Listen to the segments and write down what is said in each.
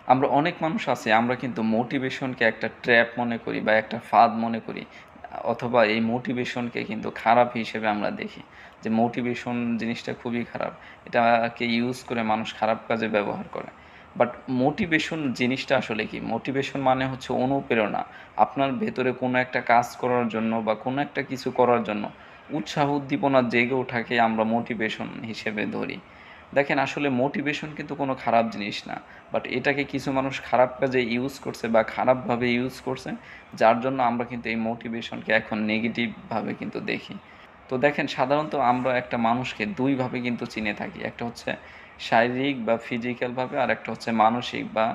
আমরা অনেক মানুষ আছি, আমরা কিন্তু মোটিভেশনকে একটা ট্র্যাপ মনে করি বা একটা ফাঁদ মনে করি, অথবা এই মোটিভেশনকে কিন্তু খারাপ হিসেবে আমরা দেখি যে মোটিভেশন জিনিসটা খুবই খারাপ, এটাকে ইউজ করে মানুষ খারাপ কাজে ব্যবহার করে। বাট মোটিভেশন জিনিসটা আসলে কি? মোটিভেশন মানে হচ্ছে অনুপ্রেরণা। আপনার ভেতরে কোনো একটা কাজ করার জন্য বা কোনো একটা কিছু করার জন্য উৎসাহ উদ্দীপনা জেগে ওঠাকে আমরা মোটিভেশন হিসেবে ধরি। দেখেন, আসলে মোটিভেশন কিন্তু কোনো খারাপ জিনিস না। বাট এটাকে কিছু মানুষ খারাপ কাজে ইউজ করছে বা খারাপভাবে ইউজ করছে, যার জন্য আমরা কিন্তু এই মোটিভেশনকে এখন নেগেটিভভাবে কিন্তু দেখি। তো দেখেন, সাধারণত আমরা একটা মানুষকে দুইভাবে কিন্তু চিনে থাকি। একটা হচ্ছে শারীরিক বা ফিজিক্যালভাবে, আর একটা হচ্ছে মানসিক বা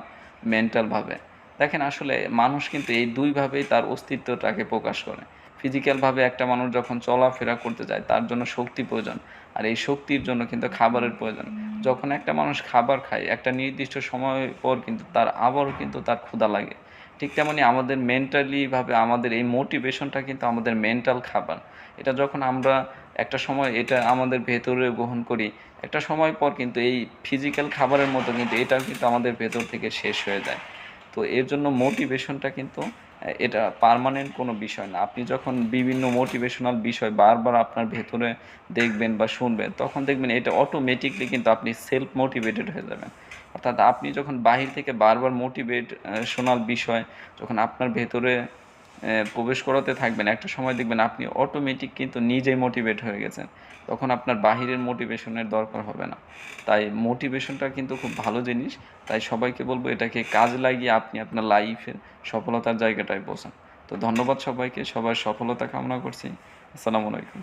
মেন্টালভাবে। দেখেন, আসলে মানুষ কিন্তু এই দুইভাবেই তার অস্তিত্বটাকে প্রকাশ করে। ফিজিক্যালভাবে একটা মানুষ যখন চলাফেরা করতে যায় তার জন্য শক্তি প্রয়োজন, আর এই শক্তির জন্য কিন্তু খাবারের প্রয়োজন। যখন একটা মানুষ খাবার খায় একটা নির্দিষ্ট সময় পর কিন্তু তার আবারও কিন্তু তার ক্ষুধা লাগে। ঠিক তেমনি আমাদের মেন্টালিভাবে আমাদের এই মোটিভেশনটা কিন্তু আমাদের মেন্টাল খাবার। এটা যখন আমরা একটা সময় এটা আমাদের ভেতরে গ্রহণ করি, একটা সময় পর কিন্তু এই ফিজিক্যাল খাবারের মতো কিন্তু এটাও কিন্তু আমাদের ভেতর থেকে শেষ হয়ে যায়। তো এর জন্য মোটিভেশনটা কিন্তু এটা পার্মানেন্ট কোনো বিষয় না। আপনি যখন বিভিন্ন মোটিভেশনাল বিষয় বারবার আপনার ভেতরে দেখবেন বা শুনবেন, তখন দেখবেন এটা অটোমেটিকলি কিন্তু আপনি সেলফ মোটিভেটেড হয়ে যাবেন। অর্থাৎ আপনি যখন বাহির থেকে বারবার মোটিভেশনাল বিষয় যখন আপনার ভেতরে প্রবেশ করাতে থাকবেন, একটা সময় দেখবেন আপনি অটোমেটিক কিন্তু নিজেই মোটিভেট হয়ে গেছেন। তখন আপনার বাহিরের মোটিভেশনের দরকার হবে না। তাই মোটিভেশনটা কিন্তু খুব ভালো জিনিস। তাই সবাইকে বলবো এটাকে কাজে লাগিয়ে আপনি আপনার লাইফের সফলতার জায়গাটায় পৌঁছান। তো ধন্যবাদ সবাইকে, সবার সফলতা কামনা করছি। আসসালামু আলাইকুম।